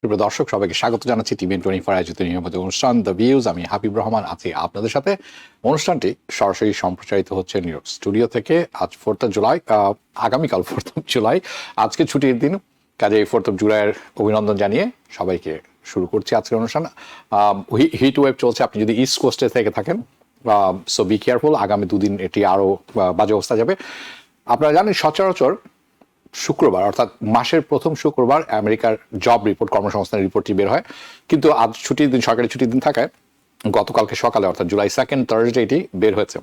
প্রিয় দর্শক, সবাইকে স্বাগত জানাচ্ছি টিভি24 আয়োজিত নিয়মিত অনুষ্ঠান দ্য ভিউজ। আমি হাবিবুর রহমান আছি আপনাদের সাথে। অনুষ্ঠানটি সরাসরি সম্প্রচারিত হচ্ছে নিউ ইয়র্ক স্টুডিও থেকে। আজ 4th of জুলাই, আগামীকাল 4th of জুলাই, আজকে ছুটির দিন, কাজে 4th of জুলাইয়ের অভিনন্দন জানিয়ে সবাইকে শুরু করছি আজকের অনুষ্ঠান। হিট ওয়েভ চলছে, আপনি যদি ইস্ট কোস্টে থেকে থাকেন সো বি কেয়ারফুল। আগামী দুদিন এটি আরও বাজে অবস্থা যাবে। আপনারা জানেন সচরাচর শুক্রবার অর্থাৎ মাসের প্রথম শুক্রবার আমেরিকার জব রিপোর্ট, কর্মসংস্থানের রিপোর্টটি বের হয়, কিন্তু আজ ছুটির দিন, সরকারি ছুটির দিন থাকায় গতকালকে সকালে অর্থাৎ জুলাই 2nd থার্সডে এটি বের হয়েছে।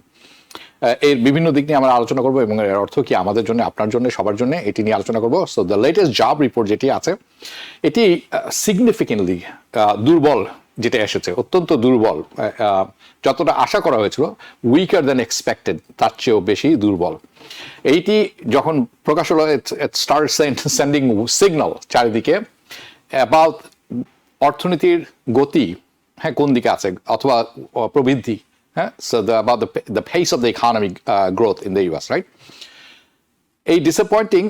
এর বিভিন্ন দিক নিয়ে আমরা আলোচনা করবো এবং এর অর্থ কি আমাদের জন্য, আপনার জন্য, সবার জন্য, এটি নিয়ে আলোচনা করবো। So the latest job report যেটি আছে এটি সিগনিফিকেন্টলি দুর্বল, যেটা এসেছে অত্যন্ত দুর্বল। যতটা আশা করা হয়েছিল, উইকার দ্যান এক্সপেক্টেড, তার চেয়েও বেশি দুর্বল। এইটি যখন প্রকাশ হলো, স্টার্ট সেন্ডিং সিগন্যাল চারিদিকে অ্যাবাউট অর্থনীতির গতি, হ্যাঁ, কোন দিকে আছে, অথবা প্রবৃদ্ধি, হ্যাঁ, so about the pace of the economic growth in the US, right. এই ডিসঅ্যাপয়েন্টিং,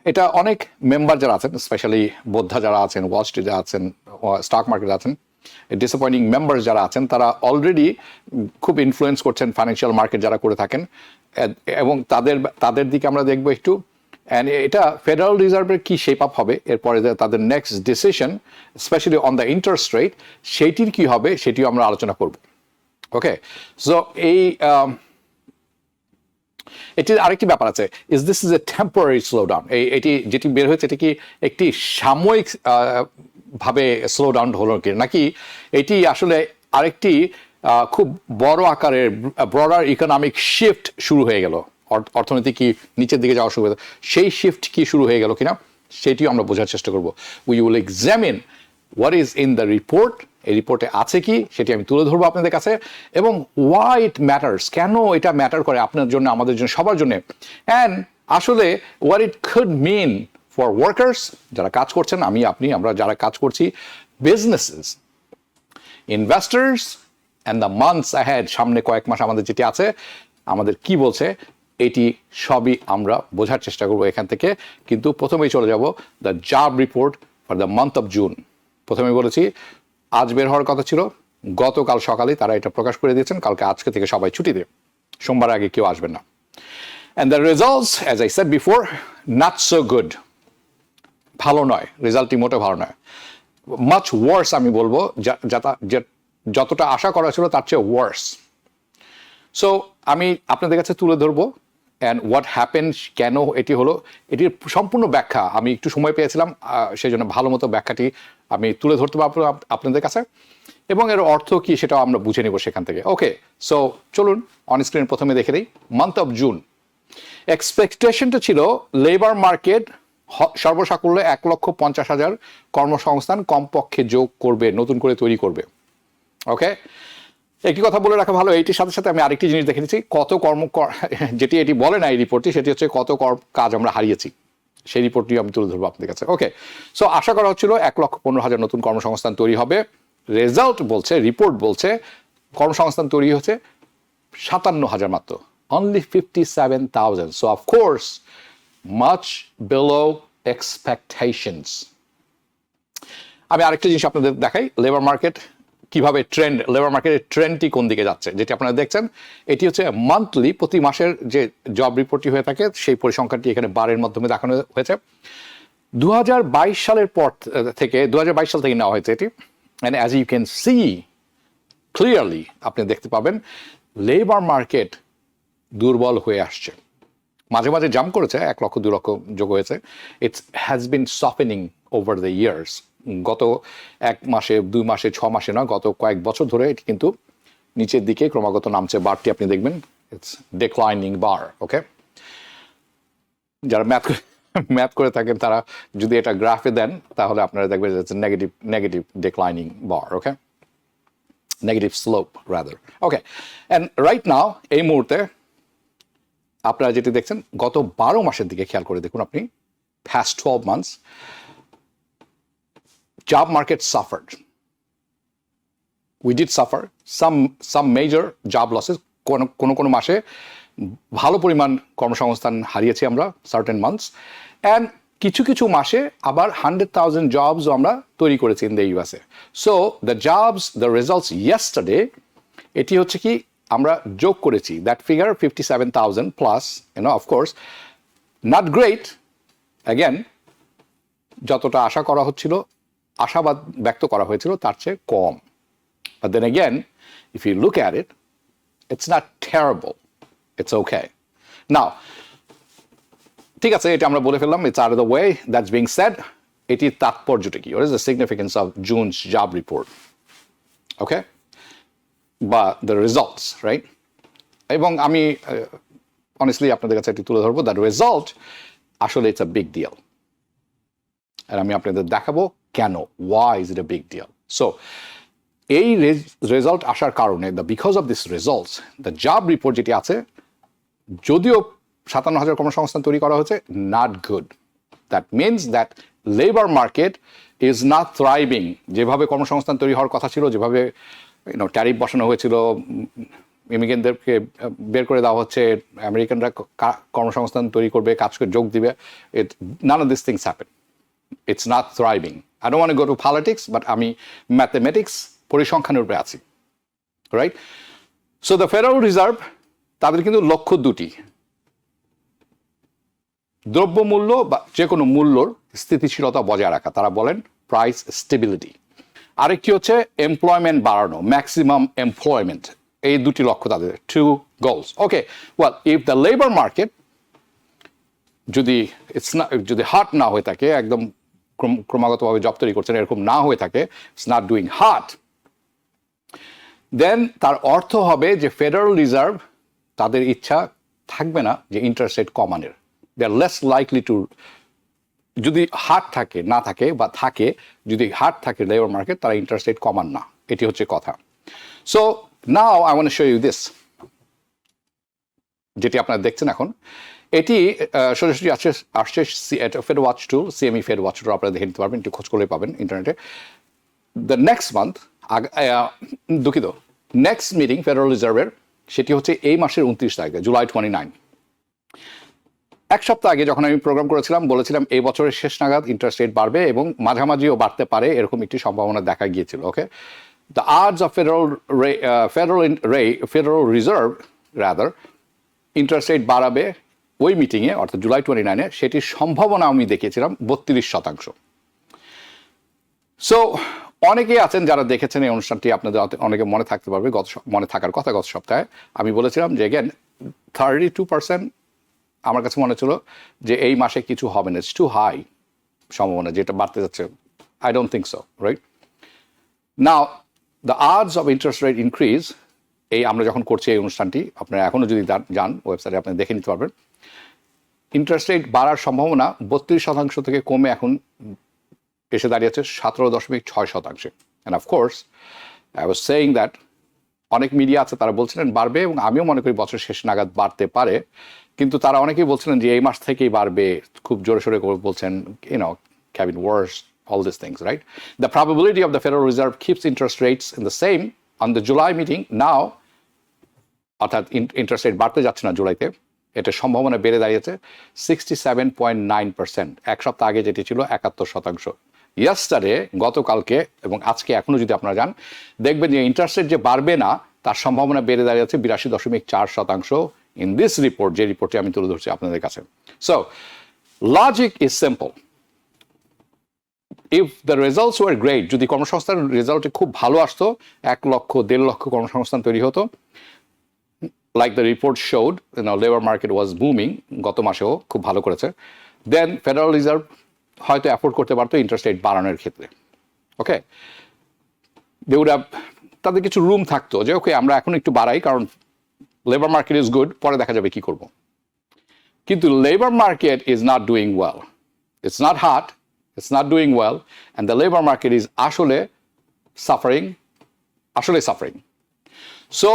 এটা অনেক মেম্বার যারা আছেন, স্পেশালি বোদ্ধা যারা আছেন, ওয়াল স্ট্রিট যারা আছেন, স্টক মার্কেটে আছেন, ডিসঅ্যাপয়েন্টিং মেম্বার যারা আছেন, তারা অলরেডি খুব ইনফ্লুয়েন্স করছেন ফাইন্যান্সিয়াল মার্কেট যারা করে থাকেন, এবং তাদের দিকে আমরা দেখবো একটু। অ্যান্ড এটা ফেডারেল রিজার্ভের কি শেপ আপ হবে এরপরে, তাদের next decision specially on the interest rate, সেইটির কি হবে সেটিও আমরা আলোচনা করব। ওকে, সো এটির আরেকটি ব্যাপার আছে, this is a temporary slowdown. এটি যেটি বের হয়েছে, এটি কি একটি সাময়িক ভাবে স্লো ডাউন হলো কি, নাকি এটি আসলে আরেকটি খুব বড় আকারের ব্রডার ইকোনমিক শিফট শুরু হয়ে গেল, অর্থনীতি কি নিচের দিকে যাওয়া শুরু হয়ে গেল, সেই শিফট কি শুরু হয়ে গেল কিনা সেটিও আমরা বোঝার চেষ্টা করব। We will examine what is in the report, এই রিপোর্টে আছে কি সেটি আমি তুলে ধরবো আপনাদের কাছে, এবং হোয়াই ইট ম্যাটার্স, কেন এটা ম্যাটার করে আপনার জন্য, আমাদের জন্য, সবার জন্য, অ্যান্ড আসলে what it could mean for workers, যারা কাজ করছেন, আমি, আপনি, আমরা যারা কাজ করছি, businesses, investors, and the months ahead, সামনে কয়েক মাস আমাদের যেটি আছে, আমাদের কি বলছে, এটি সবই আমরা বোঝার চেষ্টা করবো এখান থেকে। কিন্তু প্রথমেই চলে যাব the job report for the month of June. প্রথমেই বলেছি আজ বের হওয়ার কথা ছিল, গতকাল সকালে তারা এটা প্রকাশ করে দিয়েছেন। কালকে আজকে থেকে সবাই ছুটিতে, সোমবার আগে কেউ আসবেন না। And the results, as I said before, not so good, ভালো নয়, রেজাল্টটি মোটে ভালো নয়, মাচ ওয়ার্স আমি বলবো, যতটা আশা করা ছিল তার চেয়ে ওয়ার্স। সো আমি আপনাদের কাছে তুলে ধরবো অ্যান্ড হোয়াট হ্যাপেন, কেন এটি হলো, এটির সম্পূর্ণ ব্যাখ্যা আমি একটু সময় পেয়েছিলাম, সেই জন্য ভালো মতো ব্যাখ্যাটি আমি তুলে ধরতে পারবো আপনাদের কাছে, এবং এর অর্থ কি সেটাও আমরা বুঝে নিব সেখান থেকে। ওকে, সো চলুন অন স্ক্রিন প্রথমে দেখে দিই। মান্থ অফ জুন এক্সপেকটেশনটা ছিল লেবার মার্কেট সর্বসাকুল্যে 1,50,000 কর্মসংস্থান কমপক্ষে যোগ করবে, নতুন করে তৈরি করবে। ওকে, একটি কথা বলে রাখা ভালো, এইটির সাথে সাথে আমি আরেকটি জিনিস দেখে নিচ্ছি, কত যেটি এটি বলে না এই রিপোর্টটি, সেটি হচ্ছে কত কাজ আমরা হারিয়েছি, সেই রিপোর্টটি আমি তুলে ধরবো আপনাদের কাছে। ওকে, সো আশা করা হচ্ছিল 1,15,000 নতুন কর্মসংস্থান তৈরি হবে। রেজাল্ট বলছে, রিপোর্ট বলছে কর্মসংস্থান তৈরি হচ্ছে 57,000 মাত্র, only 57,000. So of course much below expectations. আমি আরেকটা জিনিস আপনাদের দেখাই, লেবার মার্কেট কিভাবে ট্রেন্ড, লেবার মার্কেটের ট্রেন্ডটি কোন দিকে যাচ্ছে, যেটি আপনারা দেখছেন, এটি হচ্ছে মান্থলি, প্রতি মাসের যে জব রিপোর্টটি হয়ে থাকে সেই পরিসংখ্যানটি এখানে বারের মাধ্যমে দেখানো হয়েছে। 2022 সালের পর থেকে, 2022 সাল থেকে নেওয়া হয়েছে এটি, and as you can see clearly, আপনি দেখতে পাবেন লেবার মার্কেট দুর্বল হয়ে আসছে। মাঝে মাঝে জাম্প করেছে, 1 লক্ষ 2 লক্ষ যোগ হয়েছে। It's has been softening over the years, গত 1 মাসে, 2 মাসে, 6 মাসে না, গত কয়েক বছর ধরে এটি কিন্তু নিচের দিকে ক্রমাগত নামছে। বারটি আপনি দেখবেন, ইটস ডিক্লাইনিং বার। ওকে, যারা ম্যাথ করে থাকেন তারা যদি এটা গ্রাফে দেন তাহলে আপনারা দেখবেন negative declining bar. Okay, negative slope rather. Okay, and right now, এই মুহূর্তে আপনারা যেটি দেখছেন, গত 12 মাসের দিকে খেয়াল করে দেখুন আপনি, past 12 months job market suffered. We did suffer some major job losses. কোন মাসে ভালো পরিমাণ কর্মসংস্থান হারিয়েছি আমরা, certain months, and কিছু কিছু মাসে আবার 100,000 জবস আমরা তৈরি করেছি in the USA. So the jobs, the results yesterday, এটি হচ্ছে কি আমরা যোগ করেছি that figure 57,000 plus, of course not great, again যতটা আশা করা হচ্ছিল, আশাবাদ ব্যক্ত করা হয়েছিল তার চেয়ে কম। But then again if you look at it, it's not terrible, it's okay. Now, ঠিক আছে, এটা আমরা বলে ফেললাম, it's out of the way. That's being said, এটির তাৎপর্যটা কি? What is the significance of June's job report? Okay? But the results, right? এবং আমি honestly আপনাদের কাছে এটি তুলে ধরবো, that result আসলে it's a big deal. আর আমি আপনাদের দেখাবো কেন, why is it a big deal? So, এই রেজাল্ট আসার কারণে, because of this results, the job report যেটি আছে, যদিও 57,000 কর্মসংস্থান তৈরি করা হয়েছে, not good. That means that labour market is not thriving. যেভাবে কর্মসংস্থান তৈরি হওয়ার কথা ছিল, যেভাবে ট্যারিফ বসানো হয়েছিল, ইমিগ্রেন্টদেরকে বের করে দেওয়া হচ্ছে, আমেরিকানরা কর্মসংস্থান তৈরি করবে, কাজ করে যোগ দিবে, none of this things happen. It's not thriving. I don't want to go to politics, but আমি ম্যাথমেটিক্স, পরিসংখ্যানের উপরে আছি, right? So the federal reserve, তাদের কিন্তু লক্ষ্য দুটি, দ্রব্যমূল্য বা যে কোনো মূল্যর স্থিতিশীলতা বজায় রাখা, তারা বলেন প্রাইস স্টেবিলিটি। আরেকটি হচ্ছে এমপ্লয়মেন্ট বাড়ানো, ম্যাক্সিমাম এমপ্লয়মেন্ট। এই দুটি লক্ষ্য তাদের, two goals. Okay, well, if the labour market যদি হাট না হয়ে থাকে, একদম ক্রমাগতভাবে জব তৈরি করছেন এরকম না হয়ে থাকে, ইটস নট ডুইং হাট, দেন তার অর্থ হবে যে ফেডারেল রিজার্ভ তাদের ইচ্ছা থাকবে না যে ইন্টারেস্ট রেট কমানোর। দে আর লেস লাইকলি টু, যদি হাট থাকে না থাকে বা থাকে, যদি হাট থাকে লেবার মার্কেট, তারা ইন্টারেস্ট রেট কমান না, এটি হচ্ছে কথা। So now I want to show you this, যেটি আপনারা দেখছেন এখন, এটি সরাসরি আসছে Fed watch tool, CME Fed watch tool, আপনারা দেখে নিতে পারবেন, একটু খোঁজ করলে পাবেন ইন্টারনেটে। দ্য নেক্সট মান্থ, দুঃখিত, নেক্সট মিটিং ফেডারেল রিজার্ভের, সেটি হচ্ছে এই মাসের 29 তারিখে, জুলাই 29। এক সপ্তাহ আগে যখন আমি প্রোগ্রাম করেছিলাম, বলেছিলাম এই বছরের শেষ নাগাদ ইন্টারেস্ট রেট বাড়বে এবং মাঝামাঝিও বাড়তে পারে, এরকম একটি সম্ভাবনা দেখা গিয়েছিল। Okay, the odds of federal reserve rather interest rate বাড়াবে ওই মিটিংয়ে, অর্থাৎ জুলাই 29-এ, সেটির সম্ভাবনা আমি দেখিয়েছিলাম 32%। সো অনেকেই আছেন যারা দেখেছেন এই অনুষ্ঠানটি, আপনাদের অনেকে মনে থাকতে পারবে, মনে থাকার কথা, গত সপ্তাহে আমি বলেছিলাম যে এগেন 32% আমার কাছে মনে ছিল যে এই মাসে কিছু হবে না, ইটস টু হাই সম্ভাবনা, যেটা বাড়তে যাচ্ছে। I don't think so, right? Now the odds of interest rate increase, এই আমরা যখন করছি এই অনুষ্ঠানটি, আপনারা এখনও যদি যান ওয়েবসাইটে, আপনি দেখে নিতে পারবেন, ইন্টারেস্ট রেট বাড়ার সম্ভাবনা 32% থেকে কমে এখন এসে দাঁড়িয়েছে 17.6%। And of course I was saying that অনেক মিডিয়া আছে তারা বলছিলেন বাড়বে, এবং আমিও মনে করি বছর শেষ নাগাদ বাড়তে পারে, কিন্তু তারা অনেকেই বলছিলেন যে এই মাস থেকেই বাড়বে, খুব জোরে সোরে বলছেন, cabin worse, all these things, right? The probability of the Federal Reserve keeps interest rates in the same on the July meeting now, অর্থাৎ ইন্টারেস্ট রেট বাড়তে যাচ্ছে না জুলাইতে, এটার সম্ভাবনা বেড়ে দাঁড়িয়েছে 67.9%। এক সপ্তাহ আগে যেটি ছিল 71%। ইয়েস্টারডে, গতকালকে এবং আজকে এখনো যদি আপনারা যান, দেখবেন যে ইন্টারেস্ট রেট যে বাড়বে না তার সম্ভাবনা বেড়ে দাঁড়িয়েছে 82.4% ইন দিস রিপোর্ট, যে রিপোর্টটি আমি তুলে ধরছি আপনাদের কাছে। So logic is simple, if the results were great, যদি কর্মসংস্থান রেজাল্টে খুব ভালো আসতো, 1 লক্ষ 1.5 লক্ষ কর্মসংস্থান তৈরি হতো, like the report showed, labor market was booming, গত মাসেও খুব ভালো করেছে, দেন ফেডারেল রিজার্ভ হয়তো অ্যাফোর্ড করতে পারতো ইন্টারেস্ট রেট বাড়ানোর ক্ষেত্রে। ওকে, দে উড হ্যাভ, তাদের কিছু রুম থাকতো যে ওকে আমরা এখন একটু বাড়াই, কারণ লেবার মার্কেট ইজ গুড, পরে দেখা যাবে কি করব। কিন্তু labour market is not doing well, it's not hot, it's not doing well, and the labour market is আসলে সাফারিং। সো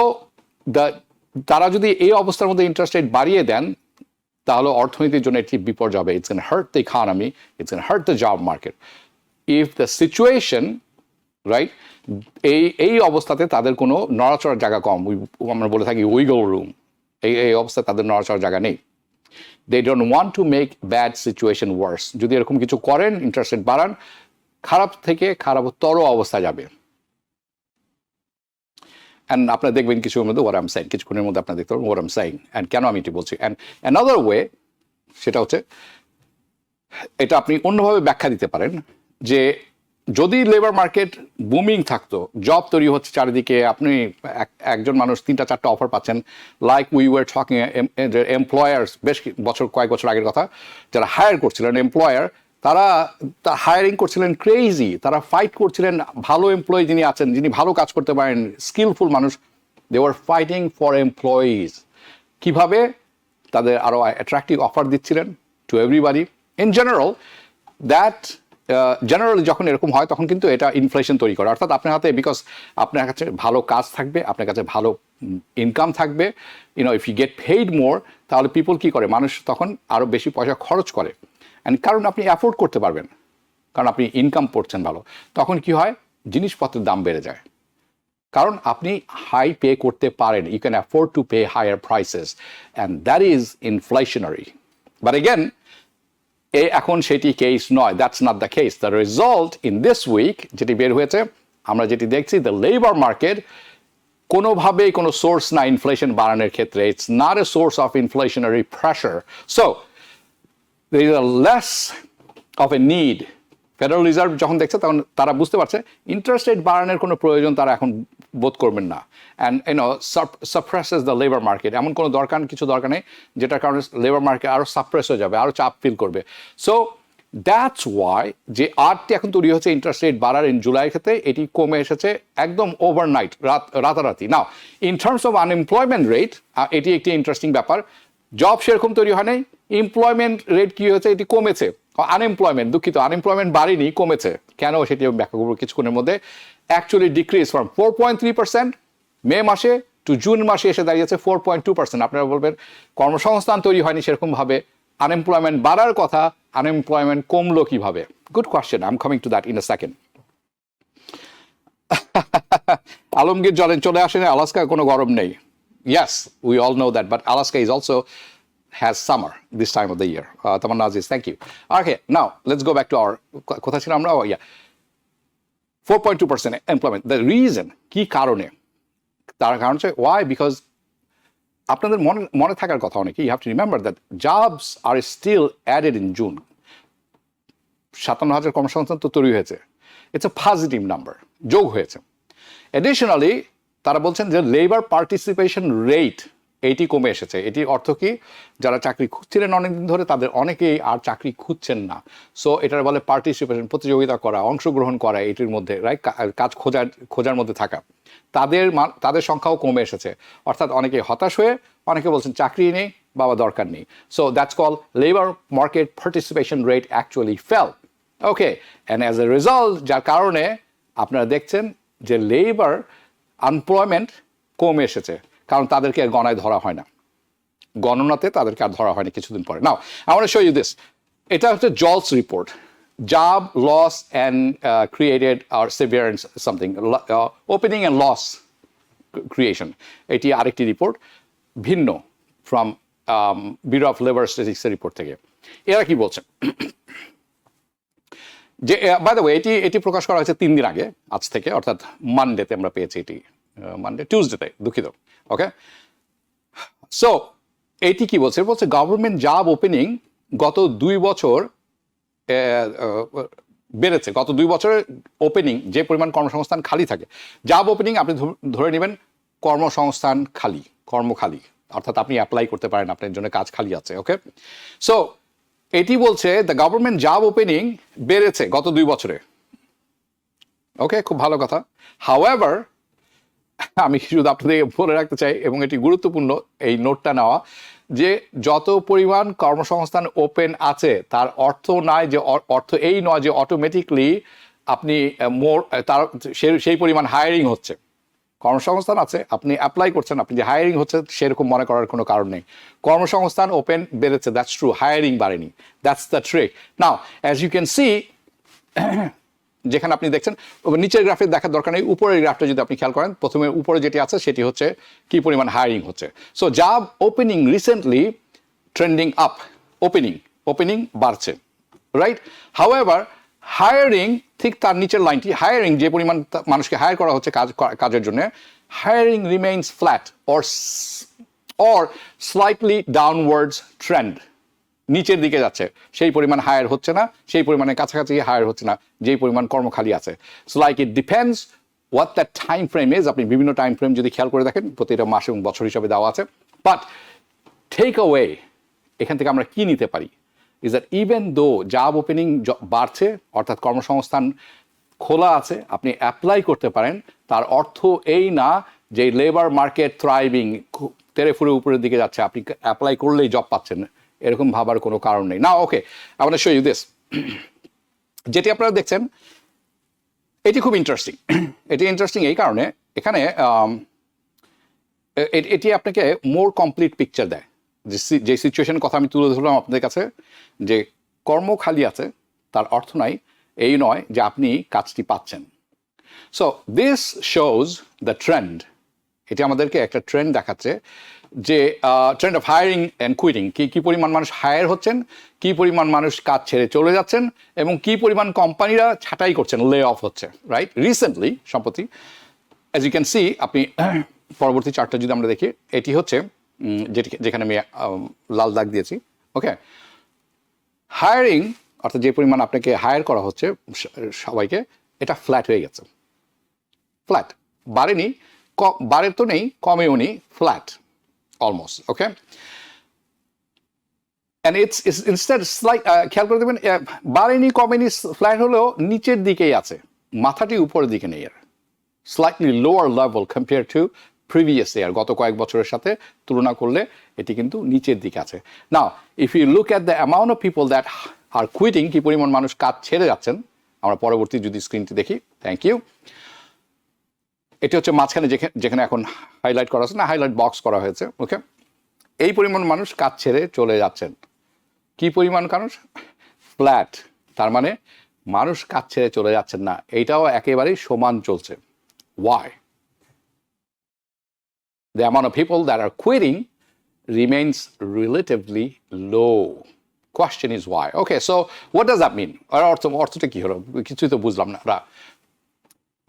তারা যদি এই অবস্থার মধ্যে ইন্টারেস্ট রেট বাড়িয়ে দেন, তাহলে অর্থনীতির জন্য একটি বিপর্যয় হবে। It's can heart the economy, it's can heart the job market. If the situation right, এই অবস্থাতে তাদের কোনো নড়াচড়ার জায়গা কম, আমরা বলে থাকি উইগল রুম, এই অবস্থায় তাদের নড়াচড়ার জায়গা নেই। They don't want to make bad situation worse. যদি এরকম কিছু করেন, ইন্টারেস্ট রেট বাড়ান, খারাপ থেকে খারাপতর অবস্থা যাবে। অ্যান্ড আপনারা দেখবেন কিছুর মধ্যে ওয়াট আই এম সেইং, কিছুক্ষণের মধ্যে আপনারা দেখতে পারবেন what I am saying and কেন আমি এটি বলছি। অ্যান্ড অ্যানাদার ওয়ে, সেটা হচ্ছে এটা আপনি অন্যভাবে ব্যাখ্যা দিতে পারেন যে যদি লেবার মার্কেট বুমিং থাকতো, জব তৈরি হচ্ছে চারিদিকে, আপনি একজন মানুষ 3-4টা অফার পাচ্ছেন, like we were talking employers, বেশ কয়েক বছর আগের কথা, যারা হায়ার করছিলেন এমপ্লয়ার, তারা হায়ারিং করছিলেন ক্রেজি, তারা ফাইট করছিলেন ভালো এমপ্লয়ি যিনি আছেন, যিনি ভালো কাজ করতে পারেন, স্কিলফুল মানুষ, they were fighting for employees. কিভাবে? তাদের আরও অ্যাট্রাকটিভ অফার দিচ্ছিলেন to everybody in general. That generally যখন এরকম হয় তখন কিন্তু এটা ইনফ্লেশন তৈরি করে, অর্থাৎ আপনার হাতে, বিকজ আপনার কাছে ভালো কাজ থাকবে, আপনার কাছে ভালো ইনকাম থাকবে, ইফ ইউ গেট পেইড মোর, তাহলে পিপল কী করে, মানুষ তখন আরও বেশি পয়সা খরচ করে। অ্যান্ড কারণ আপনি অ্যাফোর্ড করতে পারবেন, কারণ আপনি ইনকাম করছেন ভালো, তখন কি হয়, জিনিসপত্রের দাম বেড়ে যায়, কারণ আপনি হাই পে করতে পারেন, you can afford to pay higher prices, and that is inflationary. But again, এখন সেটি কেস নয়, that's not the case. The result in this week যেটি বের হয়েছে, আমরা যেটি দেখছি, দ্য লেবার মার্কেট কোনোভাবেই কোনো সোর্স না ইনফ্লেশন বাড়ানোর ক্ষেত্রে, it's not a source of inflationary pressure. So there is a less of a need. Federal reserve যখন দেখছে তখন তারা বুঝতে পারছে ইন্টারেস্ট রেট বাড়ানোর কোনো প্রয়োজন তারা এখন বোধ করবেন না। অ্যান্ড সাপ্রেসেস দ্য লেবার মার্কেট, এমন কোনো কিছু দরকার নেই যেটার কারণে লেবার মার্কেট আরও সাপ্রেস হয়ে যাবে, আরও চাপ ফিল করবে। সো দ্যাটস ওয়াই যে আর্টটি এখন তৈরি হচ্ছে ইন্টারেস্ট রেট বাড়ার ইন জুলাইয়ের ক্ষেত্রে, এটি কমে এসেছে একদম ওভারনাইট, রাতারাতি। নাও in terms of unemployment rate, এটি একটি ইন্টারেস্টিং ব্যাপার, জব সেরকম তৈরি হয় নাই, এমপ্লয়মেন্ট রেট কি হয়েছে, এটি কমেছে। আনএমপ্লয়মেন্ট, দুঃখিত, আনএমপ্লয়মেন্ট বাড়েনি, কমেছে। কেন সেটি ব্যাখ্যা করবো কিছুক্ষণের মধ্যে। অ্যাকচুয়ালি ডিক্রিজ ফ্রম 4.3% মে মাসে টু জুন মাসে এসে দাঁড়িয়েছে 4.2%। আপনারা বলবেন কর্মসংস্থান তৈরি হয়নি সেরকমভাবে, আনএমপ্লয়মেন্ট বাড়ার কথা, আনএমপ্লয়মেন্ট কমলো কিভাবে? Good question, I am coming to that in a second. Alamgir জলেন চলে আসেন, আলাস্কা কোনো গরম নেই। Yes, we all know that, but Alaska is also has summer this time of the year. Tamanna Aziz, thank you. Okay, now let's go back to our kotha chila amra. 4.2% employment. The reason, কি কারণে? তার কারণ হচ্ছে why? Because আপনাদের মনে থাকার কথা অনেকে, you have to remember that jobs are still added in June. 57,000 কর্মসংস্থান তো তৈরি হয়েছে। It's a positive number, যোগ হয়েছে। Additionally, তারা বলছেন যে লেবার পার্টিসিপেশন রেট এইটি কমে এসেছে। এটি অর্থ কি, যারা চাকরি খুঁজছিলেন অনেকদিন ধরে তাদের অনেকেই আর চাকরি খুঁজছেন না। সো এটার বলে পার্টিসিপেশন, প্রতিযোগিতা করা, অংশগ্রহণ করা, এটির মধ্যে রাইট, কাজ খোঁজার মধ্যে থাকা, তাদের সংখ্যাও কমে এসেছে। অর্থাৎ অনেকে হতাশ হয়ে অনেকে বলছেন চাকরি নেই, বাবা দরকার নেই। So that's call labour market participation rate actually fail. Okay, and as a result, যার কারণে আপনারা দেখছেন যে লেবার আনএমপ্লয়মেন্ট কমে এসেছে, কারণ তাদেরকে আর গণনায় ধরা হয় না, গণনাতে তাদেরকে আর ধরা হয়নি কিছুদিন পরে। Now I want to show you this. এটা হচ্ছে JOLTS report, job loss and created আর severance something, opening and loss creation. এটি আরেকটি রিপোর্ট, ভিন্ন ফ্রম ব্যুরো অফ লেবার স্ট্যাটিস্টিক্সের রিপোর্ট থেকে। এরা কি বলছেন যে, বাই দ্য ওয়ে, এটি প্রকাশ করা হয়েছে 3 দিন আগে আজ থেকে, অর্থাৎ মানডেতে আমরা পেয়েছি, এটি টিউসডেতে, দুঃখিত। ওকে, সো এটি কি বলছে? গভর্নমেন্ট জব ওপেনিং গত 2 বছর বেড়েছে। গত 2 বছরের ওপেনিং, যে পরিমাণ কর্মসংস্থান খালি থাকে, জব ওপেনিং আপনি ধরে নেবেন কর্মসংস্থান খালি, কর্মখালি, অর্থাৎ আপনি অ্যাপ্লাই করতে পারেন, আপনার জন্য কাজ খালি আছে। ওকে, সো এটি বলছে দ্য গভর্নমেন্ট জব ওপেনিং বেড়েছে গত 2 বছরে। ওকে, খুব ভালো কথা। হাউএভার, আমি শুধু আপনাদের বলে রাখতে চাই, এবং এটি গুরুত্বপূর্ণ এই নোটটা নেওয়া, যে যত পরিমাণ কর্মসংস্থান ওপেন আছে তার অর্থ এই নয় যে অটোমেটিকলি আপনি তার সেই পরিমাণ হায়ারিং হচ্ছে। কর্মসংস্থান আছে, আপনি অ্যাপ্লাই করছেন, আপনি যে হায়ারিং হচ্ছে সেরকম মনে করার কোনো কারণ নেই। কর্মসংস্থান ওপেন বেড়েছে, দ্যাটস ট্রু, হায়ারিং বাড়েনি, that's the trick. Now as you can see, যেখানে আপনি দেখছেন, নিচের গ্রাফে দেখার দরকার নেই, উপরের গ্রাফটা যদি আপনি খেয়াল করেন, প্রথমে উপরে যেটি আছে সেটি হচ্ছে কি পরিমাণ হায়ারিং হচ্ছে। So job opening recently trending up, opening বাড়ছে, রাইট? হাউএভার হায়ারিং, ঠিক তার নিচের লাইনটি, হায়ারিং যে পরিমাণ মানুষকে হায়ার করা হচ্ছে কাজের জন্য, hiring remains flat or slightly downwards trend, নিচের দিকে যাচ্ছে, সেই পরিমাণ হায়ার হচ্ছে না, সেই পরিমাণে কাছাকাছি হায়ার হচ্ছে না যেই পরিমাণ কর্ম খালি আছে। So like it depends what that time frame is. আপনি বিভিন্ন টাইম ফ্রেম যদি খেয়াল করে দেখেন, প্রতিটা মাস এবং বছর হিসাবে দেওয়া আছে। বাট টেক অ্যাওয়ে এখান থেকে আমরা কি নিতে পারি is that even though job opening বাড়ছে, অর্থাৎ কর্মসংস্থান খোলা আছে, আপনি অ্যাপ্লাই করতে পারেন, তার অর্থ এই না যে লেবার মার্কেট থ্রাইভিং তেরে ফুরে উপরের দিকে যাচ্ছে, আপনি অ্যাপ্লাই করলেই জব পাচ্ছেন, এরকম ভাবার কোনো কারণ নেই। না, okay, I want to show you this. যেটি আপনারা দেখছেন এটি খুব ইন্টারেস্টিং। এটি ইন্টারেস্টিং এই কারণে, এখানে এটি আপনাকে মোর কমপ্লিট পিকচার দেয়। যে সিচুয়েশনের কথা আমি তুলে ধরলাম আপনাদের কাছে, যে কর্ম খালি আছে, তার অর্থ নাই এই নয় যে আপনি কাজটি পাচ্ছেন। So this shows the trend. এটি আমাদেরকে একটা ট্রেন্ড দেখাচ্ছে যে trend of hiring and quitting, কি পরিমাণ মানুষ হায়ার হচ্ছেন, কি পরিমাণ মানুষ কাজ ছেড়ে চলে যাচ্ছেন, এবং কি পরিমাণ কোম্পানিরা ছাঁটাই করছেন, লে অফ হচ্ছে, রাইট? রিসেন্টলি, সম্প্রতি, অ্যাজ ইউ ক্যান সি, আপনি পরবর্তী চার্টটা যদি আমরা দেখি, এটি হচ্ছে যেখানে আমি লাল দাগ দিয়েছি, ওকে। হায়ারিং অর্থাৎ যে পরিমাণ আপনাকে হায়ার করা হচ্ছে সবাইকে, এটা ফ্ল্যাট হয়ে গেছে, ফ্ল্যাট, বাড়েনি, বাড়ে তো নেই, কমেও নেই, flat almost, okay. And it's instead slight, খেয়াল করে দেবেন, বাড়েনি কমেনি, ফ্ল্যাট হলেও নিচের দিকেই আছে, মাথাটি উপরের দিকে নেই, আর slightly lower level compare to previous year, গত কয়েক বছরের সাথে তুলনা করলে এটি কিন্তু নিচের দিকে আছে। Now if you look at the amount of people that are quitting, কি পরিমাণ মানুষ কাজ ছেড়ে যাচ্ছেন, আমরা পরবর্তী যদি স্ক্রিনটি দেখি, থ্যাংক ইউ, এটি হচ্ছে মাঝখানে যেখানে এখন হাইলাইট করা আছে না, হাইলাইট বক্স করা হয়েছে, ওকে। এই পরিমাণ মানুষ কাজ ছেড়ে চলে যাচ্ছেন, কি পরিমাণ মানুষ? ফ্ল্যাট, তার মানে মানুষ কাজ ছেড়ে চলে যাচ্ছেন না, এইটাও একেবারেই সমান চলছে। Why? The amount of people that are quitting remains relatively low. Question is why? Okay, so what does that mean? অর্থটা কি হলো? কিছুই তো বুঝলাম না।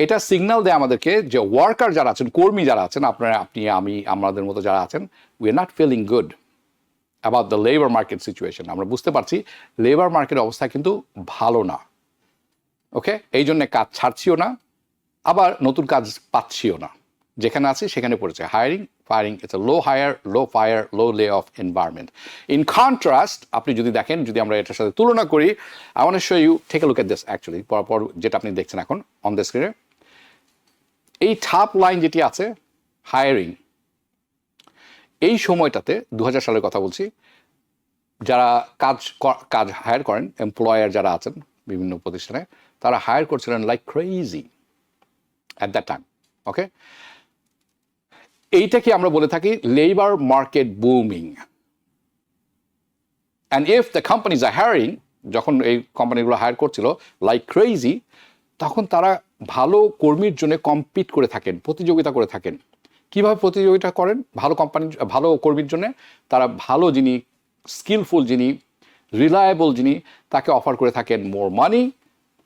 এটা সিগন্যাল দেয় আমাদেরকে যে ওয়ার্কার যারা আছেন, কর্মী যারা আছেন, আপনারা, আপনি, আমি, আমাদের মতো যারা আছেন, we are not feeling good about the labour market situation. আমরা বুঝতে পারছি লেবার মার্কেট অবস্থা কিন্তু ভালো না, ওকে। এই জন্য কাজ ছাড়ছিও না, আবার নতুন কাজ পাচ্ছিও না, যেখানে আছি সেখানে পড়েছে। Hiring, firing, it's a low hire, low fire, low lay off environment. In contrast, আপনি যদি দেখেন, যদি আমরা এটার সাথে তুলনা করি, I want to show you, take a look at this actually, পরপর যেটা আপনি দেখছেন এখন অন দ্য স্ক্রিনে, এই টপ লাইন যেটি আছে হায়ারিং, এই সময়টাতে 2000 সালের কথা বলছি, যারা কাজ হায়ার করেন, এমপ্লয়ার যারা আছেন বিভিন্ন প্রতিষ্ঠানে, তারা হায়ার করছিলেন like crazy at that time, okay. এইটাকে আমরা বলে থাকি labour market booming. And if the companies are hiring, যখন এই কোম্পানিগুলো হায়ার করছিল লাইক ক্রেজি, তখন তারা ভালো কর্মীর জন্য কম্পিট করে থাকেন, প্রতিযোগিতা করে থাকেন। কিভাবে প্রতিযোগিতা করেন? ভালো কর্মীর জন্য তারা ভালো যিনি, স্কিলফুল যিনি, রিলায়েবল যিনি, তাকে অফার করে থাকেন মোর মানি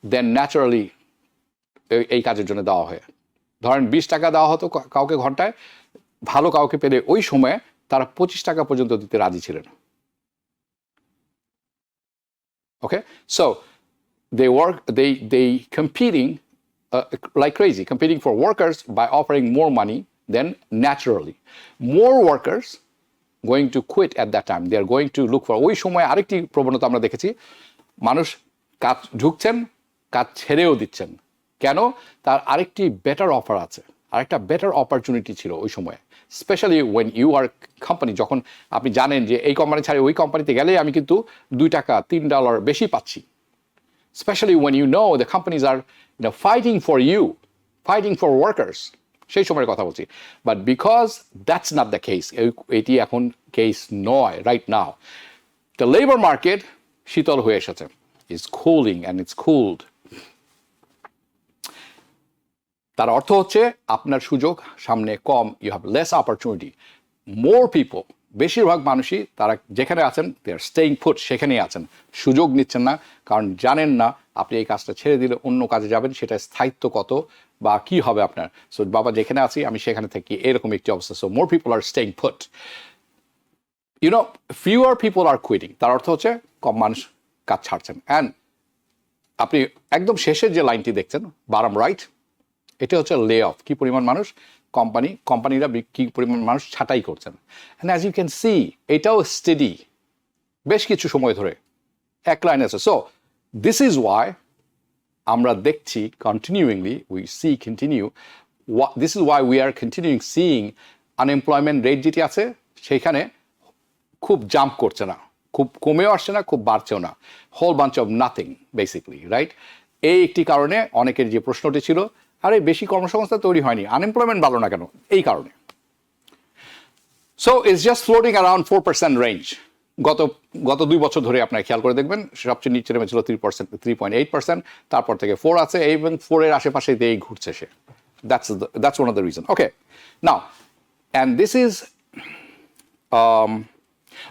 দেন ন্যাচারালি এই কাজের জন্য দেওয়া হয়। ধরেন 20 টাকা দেওয়া হতো কাউকে ঘন্টায়, ভালো কাউকে পেলে ওই সময়ে তারা 25 টাকা পর্যন্ত দিতে রাজি ছিলেন, okay. So they competing like crazy, competing for workers by offering more money than naturally. More workers going to quit at that time. They are going to look for, ওই সময় আরেকটি প্রবণতা আমরা দেখেছি, মানুষ কাজ ঢুকছেন, কাজ ছেড়েও দিচ্ছেন। কেন? তার আরেকটি বেটার অফার আছে, আরেকটা বেটার অপরচুনিটি ছিল ওই সময়ে। Specially when you are company, যখন আপনি জানেন যে এই কোম্পানি ছাড়া ওই কোম্পানিতে গেলে আমি কিন্তু $2 $3 বেশি পাচ্ছি। Especially when you know the companies are fighting for you, fighting for workers, সেই সময়ের কথা বলছি। But because that's not the case, এটি এখন কেস নয় right now. The labor market শীতল হয়ে এসেছে, is cooling and it's cooled. তার অর্থ হচ্ছে আপনার সুযোগ সামনে কম, you have less opportunity. More people বেশিরভাগ মানুষই তারা যেখানে আছেন দে আর স্টেইং পুট, সেখানেই আছেন, সুযোগ নিচ্ছেন না, কারণ জানেন না আপনি এই কাজটা ছেড়ে দিলে অন্য কাজে যাবেন, সেটা স্থায়িত্ব কত বা কি হবে আপনার। সো বাবা যেখানে আছি আমি সেখানে থাকি, এরকম একটি অবস্থা। So more people are staying put, fewer people are quitting, তার অর্থ হচ্ছে কম মানুষ কাজ ছাড়ছেন। অ্যান্ড আপনি একদম শেষের যে লাইনটি দেখছেন বারাম রাইট, এটা হচ্ছে লে অফ, কি পরিমাণ মানুষ কোম্পানিরা কি পরিমাণ মানুষ ছাঁটাই করছেন। And as you can see এটাও স্টেডি বেশ কিছু সময় ধরে এক লাইন আছে। সো দিস ইজ ওয়াই আমরা দেখছি continuingly, this is why we are continuing seeing unemployment rate যেটি আছে সেইখানে খুব জাম্প করছে না, খুব কমেও আসছে না, খুব বাড়ছেও না, whole bunch of nothing basically, right? এই একটি কারণে অনেকের যে প্রশ্নটি ছিল, আরে বেশি কর্মসংস্থান তৈরি হয়নি, আনএমপ্লয়মেন্ট ভালো না কেন, এই কারণে। So it's just floating around 4% range. গত 2 বছর ধরে আপনার খেয়াল করে দেখবেন সবচেয়ে নিচে নেমেছিল 3.8%, তারপর থেকে 4 আছে, এবং 4-এর আশেপাশে দিয়েই ঘুরছে সে। That's one of the reason. Okay, now, and this is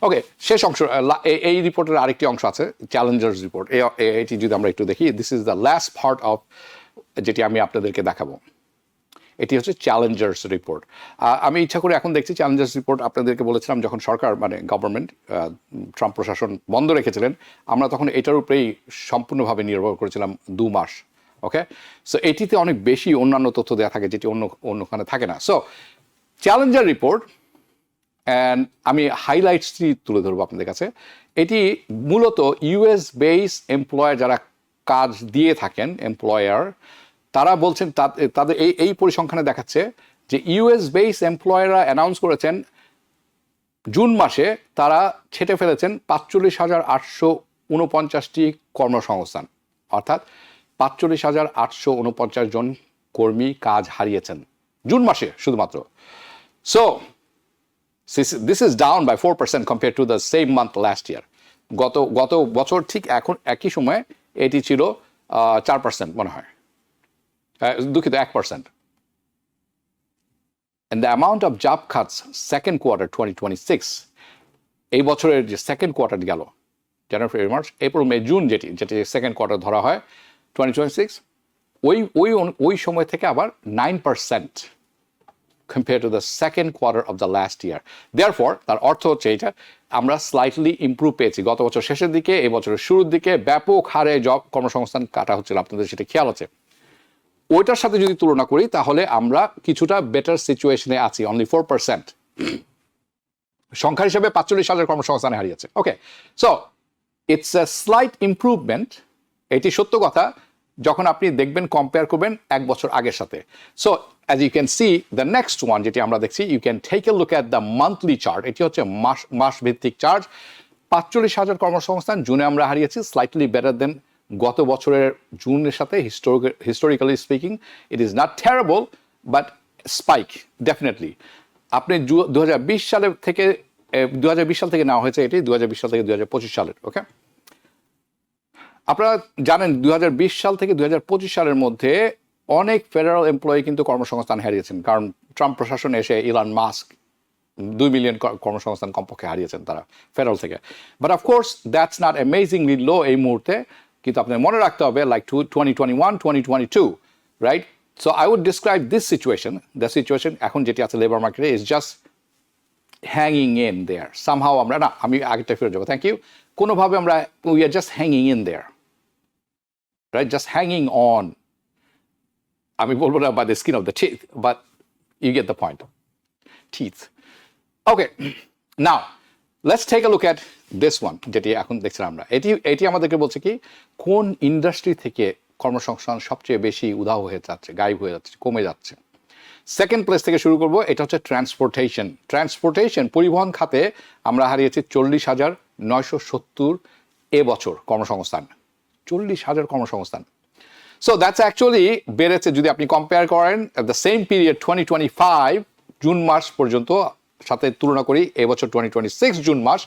ওকে, শেষ অংশ, এই রিপোর্টের আরেকটি অংশ আছে চ্যালেঞ্জার্স রিপোর্ট, এটি যদি আমরা একটু দেখি, this is the last part of যেটি আমি আপনাদেরকে দেখাবো, এটি হচ্ছে চ্যালেঞ্জার্স রিপোর্ট। আমি ইচ্ছা করে এখন দেখছি চ্যালেঞ্জার্স রিপোর্ট, আপনাদেরকে বলেছিলাম যখন সরকার মানে গভর্নমেন্ট ট্রাম্প প্রশাসন বন্ধ রেখেছিলেন, আমরা তখন এটার উপরেই সম্পূর্ণভাবে নির্ভর করেছিলাম 2 মাস। ওকে, সো এটিতে অনেক বেশি অন্যান্য তথ্য দেওয়া থাকে যেটি অন্যখানে থাকে না। সো চ্যালেঞ্জার রিপোর্ট, অ্যান্ড আমি হাইলাইটসটি তুলে ধরবো আপনাদের কাছে। এটি মূলত ইউএস বেস এমপ্লয়ার যারা কাজ দিয়ে থাকেন, এমপ্লয়ার, তারা বলছেন তাদের এই পরিসংখ্যানে দেখাচ্ছে যে ইউএস বেস এমপ্লয়াররা অ্যানাউন্স করেছেন জুন মাসে তারা ছেটে ফেলেছেন 45,849টি কর্মসংস্থান, অর্থাৎ 45,849 জন কর্মী কাজ হারিয়েছেন জুন মাসে শুধুমাত্র। So this is down by 4% compared to the same month last year. গত বছর ঠিক এখন একই সময়ে এটি ছিল 4% মনে হয়, দুঃখিত 1%. And the amount of job cuts second quarter 2026, এই বছরের যে সেকেন্ড কোয়ার্টার গেল, January February March April May June, যেটি সেকেন্ড কোয়ার্টার ধরা হয় 2026, ওই সময় থেকে আবার 9% compared to the second quarter of the last year. Therefore, তার অর্থ হচ্ছে এটা আমরা স্লাইটলি ইমপ্রুভ পেয়েছি। গত বছর শেষের দিকে, এই বছরের শুরুর দিকে ব্যাপক হারে কর্মসংস্থান কাটা হচ্ছিল, আপনাদের সেটা খেয়াল আছে। ওইটার সাথে যদি তুলনা করি তাহলে আমরা কিছুটা বেটার সিচুয়েশনে আছি, অনলি 4%। সংখ্যা হিসেবে 45,000 কর্মসংস্থানে হারিয়েছে। Okay, so it's a slight improvement, এটি সত্য কথা যখন আপনি দেখবেন, কম্পেয়ার করবেন 1 বছর আগের সাথে। So as you can see, the next one যেটি আমরা দেখছি, you can take a look at the monthly chart. এটি হচ্ছে মাস ভিত্তিক চার্ট। 45,000 কর্মসংস্থান জুনে আমরা হারিয়েছি, স্লাইটলি বেটার দেন গত বছরের জুনের সাথে। Historically speaking it is not terrible, but spike definitely. আপনি 2020 সাল থেকে নেওয়া হয়েছে, এটি 2020 সাল থেকে 2025 সালের। ওকে, আপনারা জানেন 2020 সাল থেকে 2025 সালের মধ্যে অনেক ফেডারেল এমপ্লয়ি কিন্তু কর্মসংস্থান হারিয়েছেন, কারণ ট্রাম্প প্রশাসন এসে ইলন মাস্ক 2 মিলিয়ন কর্মসংস্থান কমপক্ষে হারিয়েছেন তারা ফেডারেল থেকে। But of course that's not amazingly low এই মুহূর্তে, কিন্তু আপনার মনে রাখতে হবে like 2021, 2022, right? So I would describe this situation, the situation এখন যেটি আছে লেবার মার্কেটে, is just hanging in there somehow. আমরা না, আমি আগেরটা ফিরে যাবো, থ্যাংক ইউ। কোনোভাবে আমরা we are just hanging in there, right? Just hanging on. আমি বলবো না by the skin of the teeth, but you get the point. Teeth. Okay, now let's take a look at this one, যেটি এখন দেখছিলাম আমরা। এটি আমাদেরকে বলছে কি, কোন ইন্ডাস্ট্রি থেকে কর্মসংস্থান সবচেয়ে বেশি উধাও হয়ে যাচ্ছে, গায়েব হয়ে যাচ্ছে, কমে যাচ্ছে। সেকেন্ড প্লেস থেকে শুরু করব, এটা হচ্ছে ট্রান্সপোর্টেশন, পরিবহন খাতে আমরা হারিয়েছি 40,970 এবছর কর্মসংস্থান, 40,000 কর্মসংস্থান। So that's actually বেড়েছে, যদি আপনি কম্পেয়ার করেন দ্য সেম পিরিয়ড 2025 জুন মাস পর্যন্ত সাথে তুলনা করি এবছর 2026 জুন মাস,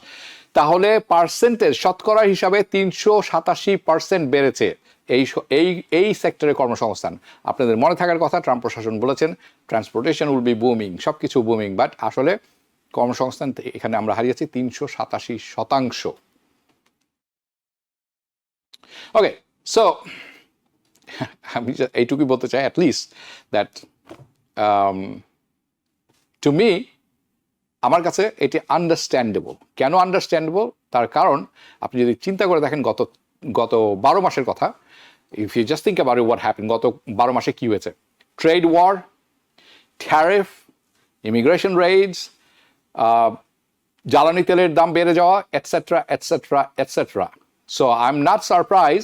তাহলে পার্সেন্টেজ শতকরা হিসাবে 387% বেড়েছে এই সেক্টরে কর্মসংস্থান। আপনাদের মনে থাকার কথা, ট্রাম্প প্রশাসন বলেছেন ট্রান্সপোর্টেশন উইল বি বুমিং, সব কিছু বুমিং, বাট আসলে কর্মসংস্থান এখানে আমরা হারিয়েছি 387%। ওকে, সো আমি এইটুকুই বলতে চাই at least that to me আমার কাছে এটি আন্ডারস্ট্যান্ডেবল। কেন আন্ডারস্ট্যান্ডেবল? তার কারণ আপনি যদি চিন্তা করে দেখেন গত 12 মাসের কথা, if you just think about what happen, গত 12 মাসে কি হয়েছে? Trade war, tariff, immigration raids, জ্বালানি তেলের দাম বেড়ে যাওয়া, etcetera etcetera etcetera. So I am not surprise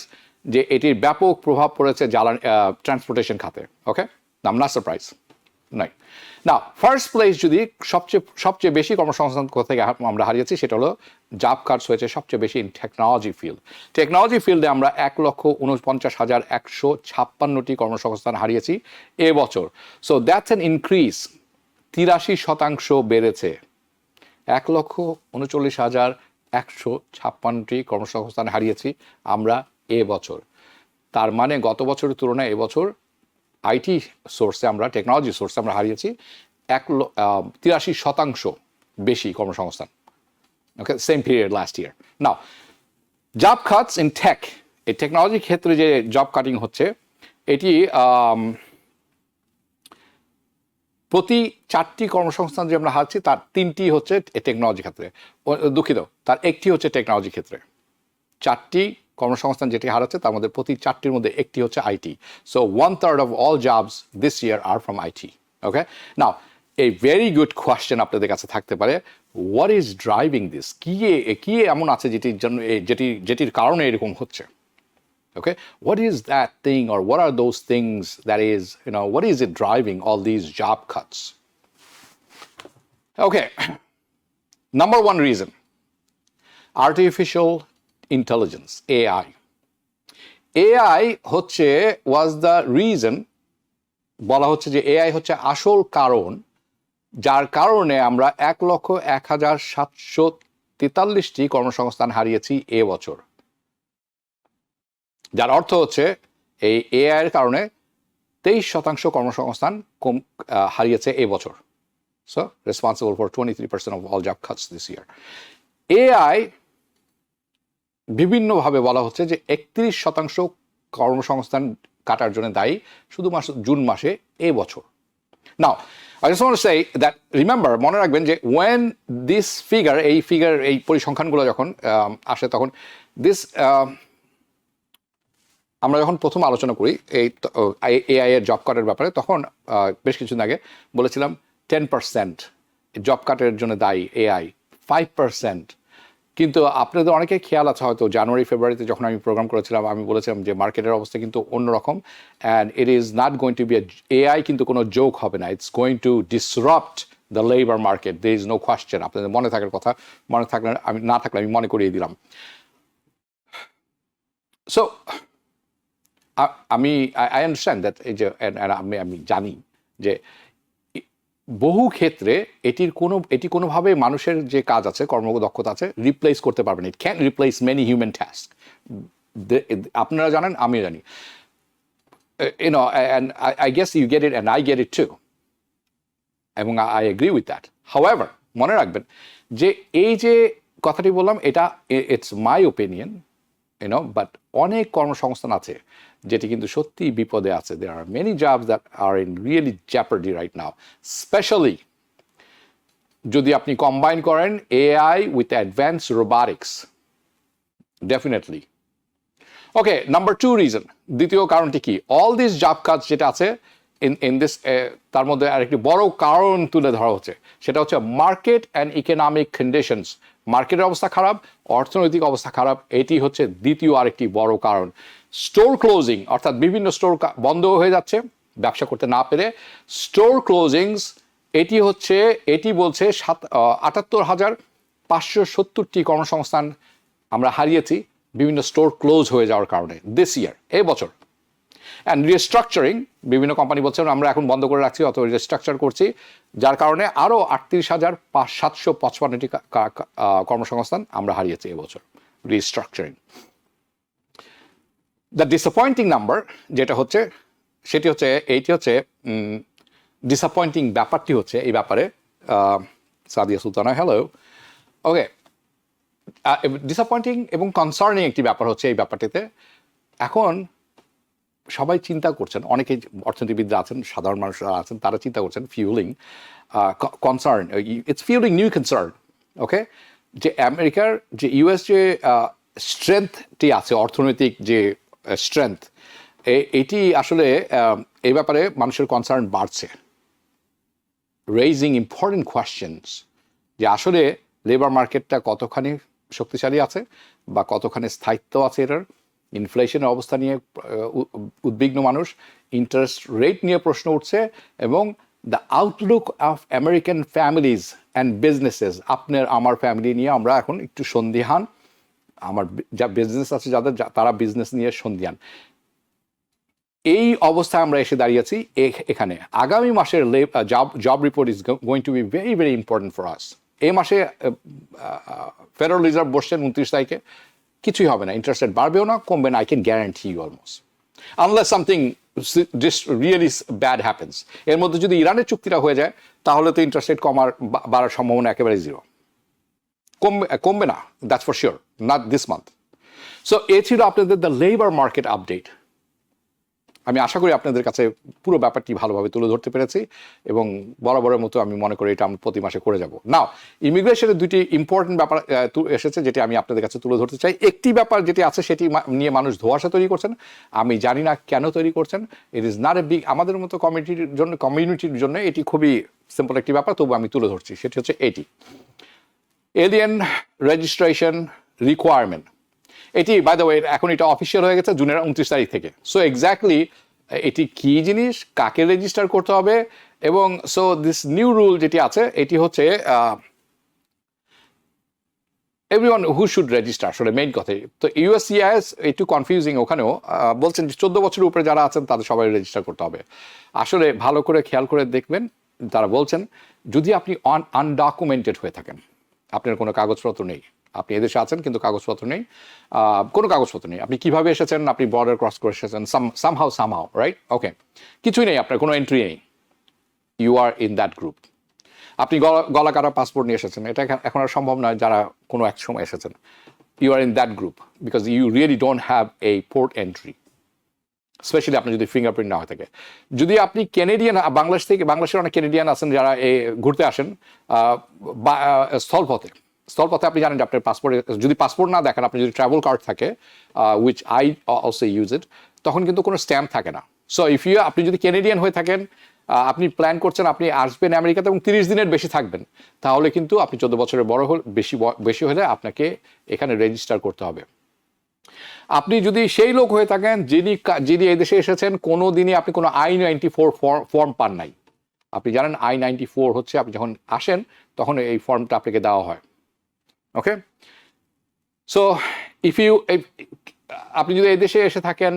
যে এটির ব্যাপক প্রভাব পড়েছে ট্রান্সপোর্টেশন খাতে। Okay, I am not surprise নাই। না, ফার্স্ট প্লেস যদি সবচেয়ে বেশি কর্মসংস্থান থেকে আমরা হারিয়েছি সেটা হলো জব কাটস হয়েছে সবচেয়ে বেশি ইন টেকনোলজি ফিল্ড। টেকনোলজি ফিল্ডে আমরা 1,49,156টি কর্মসংস্থান হারিয়েছি এবছর। সো দ্যাটস অ্যান ইনক্রিজ, 83% বেড়েছে। 1,39,156টি কর্মসংস্থান হারিয়েছি আমরা এবছর। তার মানে গত বছরের তুলনায় এবছর আইটি সোর্সে আমরা, টেকনোলজি সোর্সে আমরা হারিয়েছি 83% বেশি কর্মসংস্থান। Okay, same period last year. Now job cuts in tech, এই টেকনোলজি ক্ষেত্রে যে জব কাটিং হচ্ছে এটি প্রতি 4টি কর্মসংস্থান যে আমরা হারছি তার 3টি হচ্ছে টেকনোলজি ক্ষেত্রে, দুঃখিত, তার 1টি হচ্ছে টেকনোলজি ক্ষেত্রে। 4টি কর্মসংস্থান যেটি হারাচ্ছে তার মধ্যে প্রতি 4টির মধ্যে 1টি হচ্ছে IT. So 1/3 of all jobs this year are from IT. Okay, now a very good question আপনাদের কাছে থাকতে পারে, what is driving this? কি এমন আছে যেটির কারণে এরকম হচ্ছে? Okay, what is that thing, or what are those things that is, what is it driving all these job cuts? Okay, number one reason, artificial intelligence, AI. AI was the reason, বলা হচ্ছে যে AI হচ্ছে আসল কারণ যার কারণে আমরা 1,01,743টি কর্মসংস্থান হারিয়েছি এবছর। যার অর্থ হচ্ছে এই AI এর কারণে 23% কর্মসংস্থান হারিয়েছে এবছর। So responsible for 23% of all job cuts this year. AI বিভিন্নভাবে বলা হচ্ছে যে 31% কর্মসংস্থান কাটার জন্য দায়ী শুধুমাত্র জুন মাসে এবছর। নাও I just want to say that, remember, মনে রাখবেন যে when this figure, এই পরিসংখ্যানগুলো যখন আসে তখন আমরা যখন প্রথম আলোচনা করি এই AI এর জব কাটের ব্যাপারে, তখন বেশ কিছুদিন আগে বলেছিলাম 10% জব কাটের জন্য দায়ী AI, 5%। কিন্তু আপনাদের অনেকে খেয়াল আছে হয়তো জানুয়ারি ফেব্রুয়ারিতে যখন আমি প্রোগ্রাম করেছিলাম আমি বলেছিলাম যে মার্কেটের অবস্থা কিন্তু অন্যরকম, and it is not going to be AI কিন্তু কোনো জোক হবে না, it's going to disrupt the labour market, there is no question. আপনাদের মনে থাকার কথা, মনে থাকলে আমি না থাকলে আমি মনে করিয়ে দিলাম। সো আই আন্ডারস্ট্যান্ড দ্যাট, এই যে আমি জানি যে বহু ক্ষেত্রে এটি কোনোভাবে মানুষের যে কাজ আছে, কর্মদক্ষতা আছে, রিপ্লেস করতে পারবে না। It can replace many human task. আপনারা জানেন, আমি জানি, and I guess you get it and I get it too, এবং I agree with that. However, মনে রাখবেন যে এই যে কথাটি বললাম এটা ইটস মাই ওপিনিয়ন, বাট অনেক কর্মসংস্থান আছে যেটি কিন্তু সত্যি বিপদে আছে। There are many jobs that are in really jeopardy right now, especially যদি আপনি কম্বাইন করেন AI with advanced robotics, definitely. Okay, number 2 reason, দ্বিতীয় কারণটি কি? All these job cuts যেটা আছে in this, তার মধ্যে আরেকটি বড় কারণ তুলে ধরা হচ্ছে, সেটা হচ্ছে মার্কেট অ্যান্ড ইকোনমিক কন্ডিশনস। মার্কেটের অবস্থা খারাপ, অর্থনৈতিক অবস্থা খারাপ, এটি হচ্ছে দ্বিতীয় আরেকটি বড় কারণ। স্টোর ক্লোজিং, অর্থাৎ বিভিন্ন স্টোর বন্ধ হয়ে যাচ্ছে ব্যবসা করতে না পেরে। স্টোর ক্লোজিংস এটি বলছে 78,570টি কর্মসংস্থান আমরা হারিয়েছি বিভিন্ন স্টোর ক্লোজ হয়ে যাওয়ার কারণে দিস ইয়ার, এই বছর। অ্যান্ড রিস্ট্রাকচারিং, বিভিন্ন কোম্পানি বলছে আমরা এখন বন্ধ করে রাখছি, অত রিস্ট্রাকচার করছি, যার কারণে আরও 38,755টি কর্মসংস্থান আমরা হারিয়েছি এবছর। রিস্ট্রাকচারিং। দ্য ডিসঅ্যাপয়েন্টিং নাম্বার যেটা হচ্ছে সেটি হচ্ছে, এইটি হচ্ছে ডিসঅ্যাপয়েন্টিং ব্যাপারটি হচ্ছে এই ব্যাপারে সাদিয়া সুলতানা, হ্যালো। ওকে, ডিসঅ্যাপয়েন্টিং এবং কনসার্নিং একটি ব্যাপার হচ্ছে এই ব্যাপারটিতে। এখন সবাই চিন্তা করছেন, অনেকে অর্থনীতিবিদরা আছেন, সাধারণ মানুষরা আছেন, তারা চিন্তা করছেন fuelling concern, it's fuelling new concern. ওকে, যে আমেরিকার যে ইউএস যে স্ট্রেংথটি আছে, অর্থনৈতিক যে স্ট্রেংথ, এটি আসলে এই ব্যাপারে মানুষের কনসার্ন বাড়ছে, রেইজিং ইম্পর্টেন্ট কোয়েশ্চেনস, যে আসলে লেবার মার্কেটটা কতখানি শক্তিশালী আছে বা কতখানি স্থায়িত্ব আছে এটার, ইনফ্লেশনের অবস্থা নিয়ে উদ্বিগ্ন মানুষ, ইন্টারেস্ট রেট নিয়ে প্রশ্ন উঠছে, এবং the Outlook of American families and businesses, আপনার আমার ফ্যামিলি নিয়ে আমরা এখন একটু সন্দিহান, আমার যা বিজনেস আছে যাদের, তারা বিজনেস নিয়ে সন্দিহান। এই অবস্থায় আমরা এসে দাঁড়িয়েছি এখানে। আগামী মাসের job report is going to be very very important for us. এই মাসে ফেডারেল রিজার্ভ বসছেন 29 তারিখে, কিছুই হবে না, ইন্টারেস্ট রেট বাড়বেও না, কমবে না, I can guarantee you almost, unless something just really bad happens. এর মধ্যে যদি ইরানের চুক্তিটা হয়ে যায়, তাহলে তো ইন্টারেস্ট রেট বাড়ার সম্ভাবনা একেবারে জিরো, কমবে না, that's for sure, not this month. So এ ছিল আপনাদের দ্য লেবার মার্কেট আপডেট। আমি আশা করি আপনাদের কাছে পুরো ব্যাপারটি ভালোভাবে তুলে ধরতে পেরেছি, এবং বরাবরের মতো আমি মনে করি এটা আমি প্রতি মাসে করে যাব। নাও, ইমিগ্রেশনের দুটি ইম্পর্টেন্ট ব্যাপার এসেছে, যেটি আমি আপনাদের কাছে তুলে ধরতে চাই। একটি ব্যাপার যেটি আছে, সেটি নিয়ে মানুষ ধোঁয়াশা তৈরি করছেন, আমি জানি না কেন তৈরি করছেন। ইট ইজ নট এ বিগ, আমাদের মতো কমিউনিটির জন্য এটি খুবই সিম্পল একটি ব্যাপার, তবু আমি তুলে ধরছি। সেটি হচ্ছে এটি, এলিয়েন রেজিস্ট্রেশন রিকোয়ারমেন্ট। এটি বাই দ্য ওয়ে এখন এটা অফিসিয়াল হয়ে গেছে জুনের 29 তারিখ থেকে। সো এক্স্যাক্টলি এটি কি জিনিস, কাকে রেজিস্টার করতে হবে, এবং সো দিস নিউ রুল যেটি আছে, এটি হচ্ছে এভরিওয়ান হু শুড রেজিস্টার, আসলে মেইন কথাই তো। USCIS একটু কনফিউজিং, ওখানেও বলছেন যে 14 বছরের উপরে যারা আছেন তাদের সবাই রেজিস্টার করতে হবে। আসলে ভালো করে খেয়াল করে দেখবেন, তারা বলছেন যদি আপনি আনডকুমেন্টেড হয়ে থাকেন, আপনার কোনো কাগজপত্র নেই, আপনি এদেশে আছেন কিন্তু কাগজপত্র নেই, কোনো কাগজপত্র নেই, আপনি কিভাবে এসেছেন, আপনি বর্ডার ক্রস করে এসেছেন সামহাউ রাইট, ওকে, কিছুই নেই, আপনার কোনো এন্ট্রি নেই, you are in that group. আপনি গলা কাটা পাসপোর্ট নিয়ে এসেছেন, এটা এখন আর সম্ভব নয় যারা কোনো এক সময় এসেছেন, you are in that group because you really don't have a port entry, specially আপনি যদি ফিঙ্গারপ্রিন্ট না হয়ে থাকে। যদি আপনি কেনেডিয়ান, বাংলাদেশের অনেক কেনেডিয়ান আছেন যারা ঘুরতে আসেন স্থলপথে আপনি জানেন যে আপনার পাসপোর্ট, যদি পাসপোর্ট না দেখেন, আপনি যদি ট্রাভেল কার্ড থাকে, which I also use it, তখন কিন্তু কোনো স্ট্যাম্প থাকে না। সো আপনি যদি কেনেডিয়ান হয়ে থাকেন, আপনি প্ল্যান করছেন আপনি আসবেন আমেরিকাতে এবং 30 দিনের বেশি থাকবেন, তাহলে কিন্তু আপনি 14 বছরের বড় বেশি হলে আপনাকে এখানে রেজিস্টার করতে হবে। আপনি যদি সেই লোক হয়ে থাকেন যিনি এই দেশে এসেছেন, কোনো দিনই আপনি কোনো I-94 ফর্ম পান নাই, আপনি জানেন I-94 হচ্ছে আপনি যখন আসেন তখন এই ফর্মটা আপনাকে দেওয়া হয়, ওকে। সো আপনি যদি এই দেশে এসে থাকেন,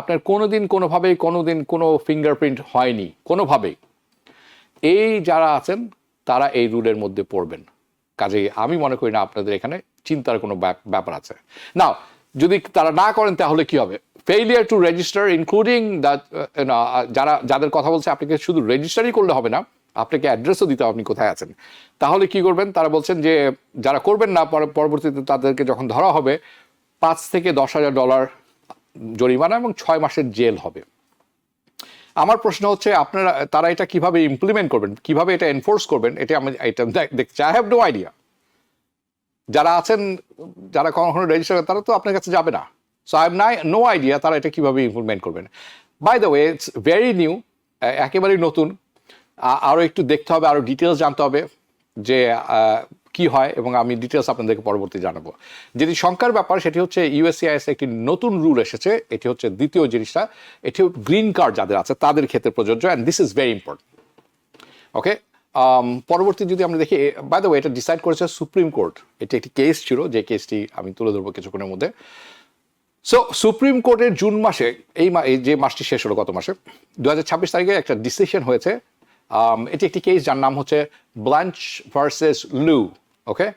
আপনার কোনোদিন কোনো ফিঙ্গারপ্রিন্ট হয়নি কোনোভাবেই, এই যারা আছেন তারা এই রুলের মধ্যে পড়বেন। কাজেই আমি মনে করি না আপনাদের এখানে চিন্তার কোনো ব্যাপার আছে। নাও, যদি তারা না করেন তাহলে কি হবে? ফেইলিয়ার টু রেজিস্টার ইনক্লুডিং যাদের কথা বলছে, আপনাকে শুধু রেজিস্টারই করলে হবে না, আপনাকে অ্যাড্রেসও দিতে হবে আপনি কোথায় আছেন। তাহলে কি করবেন? তারা বলছেন যে যারা করবেন না, পরবর্তীতে তাদেরকে যখন ধরা হবে $5,000 থেকে $10,000 জরিমানা এবং 6 মাসের জেল হবে। আমার প্রশ্ন হচ্ছে তারা এটা কিভাবে ইমপ্লিমেন্ট করবেন, কিভাবে এটা এনফোর্স করবেন, এটা আমি দেখতে চাই। I have no idea. যারা আছেন, যারা কখনো রেজিস্টার, তারা তো আপনার কাছে যাবে না। So I have no idea তারা এটা কিভাবে ইমপ্লিমেন্ট করবেন। By the way, it's very new, একেবারেই নতুন। আরও একটু দেখতে হবে, আরও ডিটেলস জানতে হবে যে কি হয়, এবং আমি ডিটেলস আপনাদেরকে পরবর্তী জানাবো। যেটি শঙ্কার ব্যাপার সেটি হচ্ছে USCIS একটি নতুন রুল এসেছে, এটি হচ্ছে দ্বিতীয় জিনিসটা, এটি গ্রিন কার্ড যাদের আছে তাদের ক্ষেত্রে প্রযোজ্য, and this is very important, okay. পরবর্তী যদি আমরা দেখি, বাই দ্য ওয়ে এটা ডিসাইড করেছে সুপ্রিম কোর্ট। এটি একটি কেস ছিল, যে কেসটি আমি তুলে ধরবো কিছুক্ষণের মধ্যে। সো সুপ্রিম কোর্টের জুন মাসে, যে মাসটি শেষ হলো গত মাসে 2026 তারিখে একটা ডিসিশন হয়েছে। এটি একটি কেস যার নাম হচ্ছে ব্লাঞ্চ ভার্সেস লু, ওকে।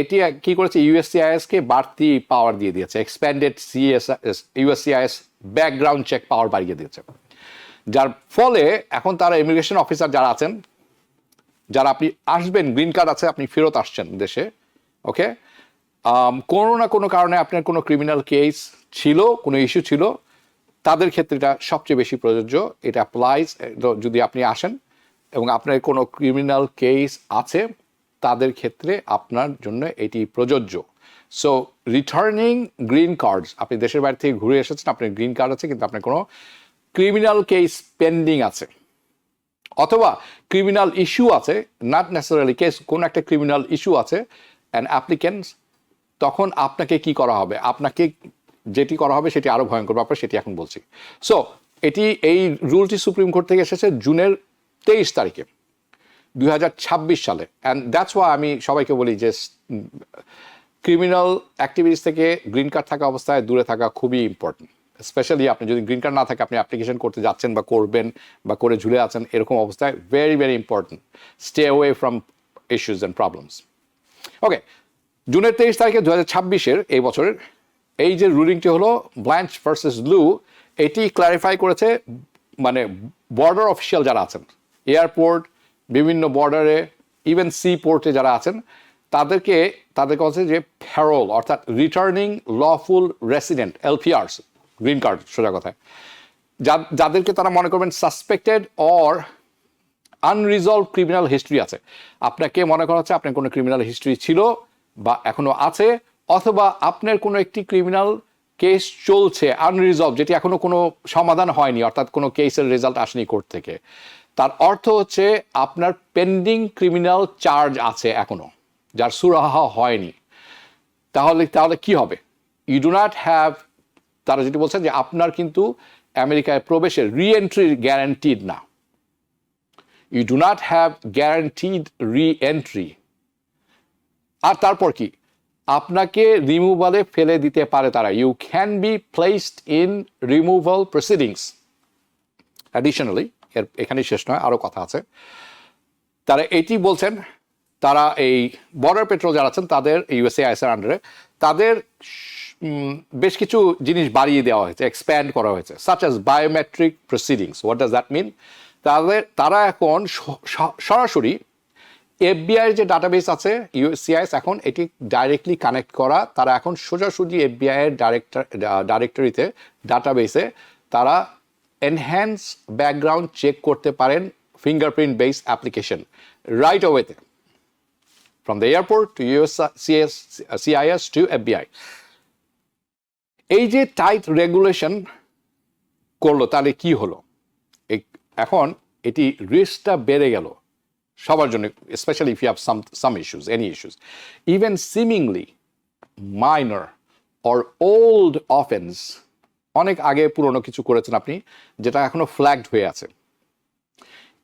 এটি কি করেছে, USCIS-কে বাড়তি পাওয়ার দিয়ে দিয়েছে, এক্সপ্যান্ডেড USCIS ব্যাকগ্রাউন্ড চেক পাওয়ার বাড়িয়ে দিয়েছে, যার ফলে এখন তারা ইমিগ্রেশন অফিসার যারা আছেন যারা আপনি আসবেন, গ্রিন কার্ড আছে, আপনি ফেরত আসছেন দেশে, ওকে, কোনো না কোনো কারণে আপনার কোনো ক্রিমিনাল কেস ছিল, কোনো ইস্যু ছিল, তাদের ক্ষেত্রে এটা সবচেয়ে বেশি প্রযোজ্য। এটা অ্যাপ্লাইজ যদি আপনি আসেন এবং আপনার কোনো ক্রিমিনাল কেস আছে, তাদের ক্ষেত্রে আপনার জন্য এটি প্রযোজ্য। সো রিটার্নিং গ্রিন কার্ডস, আপনি দেশের বাইরে থেকে ঘুরে এসেছেন, আপনার গ্রিন কার্ড আছে কিন্তু আপনার কোনো ক্রিমিনাল কেস পেন্ডিং আছে অথবা ক্রিমিনাল ইস্যু আছে, নট নেসেসারিলি কেস, কোনো একটা ক্রিমিনাল ইস্যু আছে অ্যান্ড অ্যাপ্লিকেন্টস, তখন আপনাকে কি করা হবে? আপনাকে যেটি করা হবে সেটি আরও ভয়ঙ্কর ব্যাপার, সেটি এখন বলছি। সো এই রুলটি সুপ্রিম কোর্ট থেকে এসেছে জুনের 23 তারিখে 2026 সালে। অ্যান্ড দ্যাটস ওয়াই আমি সবাইকে বলি যে ক্রিমিনাল অ্যাক্টিভিটিস থেকে গ্রিন কার্ড থাকা অবস্থায় দূরে থাকা খুবই ইম্পর্টেন্ট। স্পেশালি আপনি যদি গ্রিন কার্ড না থাকে, আপনি অ্যাপ্লিকেশন করতে যাচ্ছেন বা করবেন বা করে ঝুলে আছেন, এরকম অবস্থায় very very important, stay away from issues and problems. Okay, জুনের 23 তারিখে 2026-এর এই বছরের এই যে রুলিংটি হলো ব্ল্যাঞ্চ ভার্সেস লু, এটি ক্ল্যারিফাই করেছে মানে বর্ডার অফিসিয়াল যারা আছেন, এয়ারপোর্ট, বিভিন্ন বর্ডারে, ইভেন সি পোর্টে যারা আছেন, তাদেরকে হচ্ছে যে প্যারোল অর্থাৎ returning lawful resident, LPRs, green card সোজা কথায়, যাদেরকে তারা মনে করবেন suspected or unresolved criminal history আছে। আপনাকে মনে করা হচ্ছে আপনার কোনো ক্রিমিনাল হিস্ট্রি ছিল বা এখনো আছে, অথবা আপনার কোনো একটি ক্রিমিনাল কেস চলছে আনরিজলভ, যেটি এখনো কোনো সমাধান হয়নি, অর্থাৎ কোনো কেসের রেজাল্ট আসেনি কোর্ট থেকে। তার অর্থ হচ্ছে আপনার পেন্ডিং ক্রিমিনাল চার্জ আছে এখনো, যার সুরাহা হয়নি। তাহলে কি হবে? ইউ ডু নট হ্যাভ, তারা যেটি বলছেন যে আপনার কিন্তু আমেরিকায় প্রবেশের রিএন্ট্রি গ্যারান্টিড না। You do not have guaranteed reentry. আর তারপর কি? আপনাকে রিমুভালে ফেলে দিতে পারে তারা। You can be placed in removal proceedings. Additionally, এখানেই শেষ নয়, আরও কথা আছে। তারা এটি বলছেন, তারা এই বর্ডার পেট্রোল যারা আছেন তাদের USCIS এর আন্ডারে তাদের বেশ কিছু জিনিস বাড়িয়ে দেওয়া হয়েছে, এক্সপ্যান্ড করা হয়েছে, such as biometric proceedings. What does that mean? তারা এখন সরাসরি FBI যে ডাটাবেস আছে USCIS, এখন এটি ডাইরেক্টলি কানেক্ট করা। তারা এখন সোজাসুজি FBI এর ডাইরেক্টরিতে, ডাটাবেসে তারা এনহ্যান্স ব্যাকগ্রাউন্ড চেক করতে পারেন ফিঙ্গারপ্রিন্ট বেসড অ্যাপ্লিকেশন রাইট অ্যাওয়েতে, from the airport to USCIS to FBI. এই যে টাইট রেগুলেশন করলো, তাহলে কি হলো? এখন এটি রিস্কটা বেড়ে গেল সবার জন্য, specially if you have some issues, any issues, even seemingly minor or old offence, অনেক আগে পুরনো কিছু করেছেন আপনি, যেটা এখনো ফ্ল্যাগড হয়ে আছে।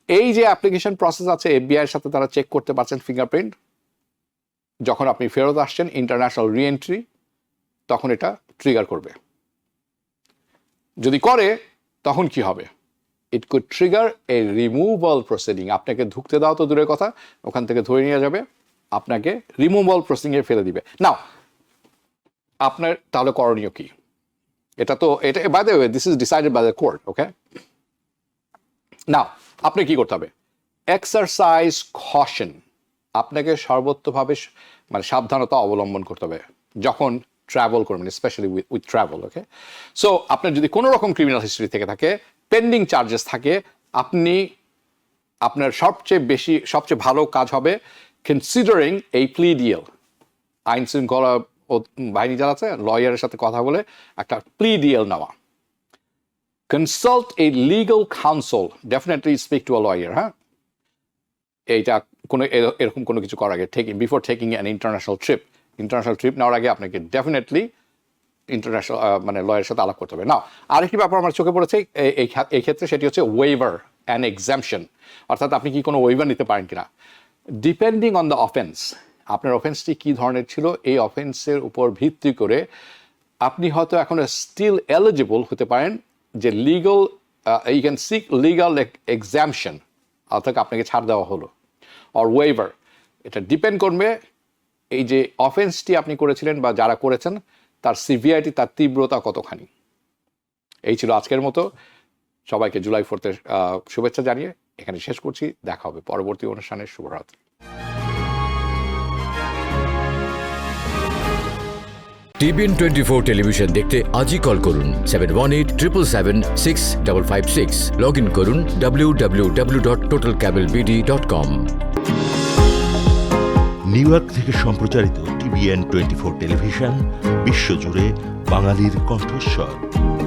এই যে অ্যাপ্লিকেশন প্রসেস আছে FBI এর সাথে, তারা চেক করতে পারছেন ফিঙ্গারপ্রিন্ট। যখন আপনি ফেরত আসছেন ইন্টারন্যাশনাল রিএন্ট্রি, তখন এটা ট্রিগার করবে। যদি করে, তখন কি হবে? It could trigger A removal proceeding. আপনাকে ঢুকতে দাও তো দূরের কথা, ওখান থেকে ধরে নিয়ে যাবে, আপনাকে রিমুভাল প্রসিডিংয়ে ফেলে দিবে। নাও, আপনার তাহলে করণীয় কি? এটা by the way, this is decided by the court, okay? Now, আপনি কি করতে হবে? Exercise caution. আপনাকে সর্বোচ্চভাবে মানে সাবধানতা অবলম্বন করতে হবে যখন ট্রাভেল করবেন, specially with travel, okay? So আপনার যদি কোনো রকম ক্রিমিনাল হিস্ট্রি থেকে থাকে, পেন্ডিং চার্জেস থাকে, আপনার সবচেয়ে ভালো কাজ হবে কনসিডারিং এই প্লি ডিল। আইন শৃঙ্খলা বাহিনী যারা আছে, লয়ারের সাথে কথা বলে একটা প্লি ডিল নেওয়া। Consult a legal council, definitely speak to a lawyer. হ্যাঁ, এইটা এরকম কোনো কিছু করার আগে, before taking an international trip নেওয়ার আগে আপনাকে ডেফিনেটলি ইন্টারন্যাশনাল মানে লয়ারের সাথে আলাপ করতে হবে। নাও, আরেকটি ব্যাপার আমার চোখে পড়েছে এই ক্ষেত্রে, সেটি হচ্ছে ওয়েভার অ্যান্ড এক্সাম্পশন। অর্থাৎ আপনি কি কোনো ওয়েভার নিতে পারেন কিনা, ডিপেন্ডিং অন দ্য অফেন্স। আপনার অফেন্সটি কী ধরনের ছিল, এই অফেন্সের উপর ভিত্তি করে আপনি হয়তো এখন স্টিল এলিজিবল হতে পারেন যে legal, you can seek legal exemption, অর্থাৎ আপনাকে ছাড় দেওয়া হলো, অর ওয়েভার। এটা ডিপেন্ড করবে এই যে অফেন্সটি আপনি করেছিলেন বা যারা করেছেন তার সিভিয়ারিটি, তার তীব্রতা কতখানি। এই ছিল আজকের মতো। সবাইকে জুলাই 4 শুভেচ্ছা জানিয়ে এখানে শেষ করছি। দেখা হবে পরবর্তী অনুষ্ঠানে। শুভরাত্রি। TBN 24 টেলিভিশন দেখতে আজই কল করুন 7187776556। লগ ইন করুন www.totalcableBD.com। নিউ ইয়র্ক থেকে সম্প্রচারিত TBN 24 টেলিভিশন বিশ্বজুড়ে বাঙালির কণ্ঠস্বর।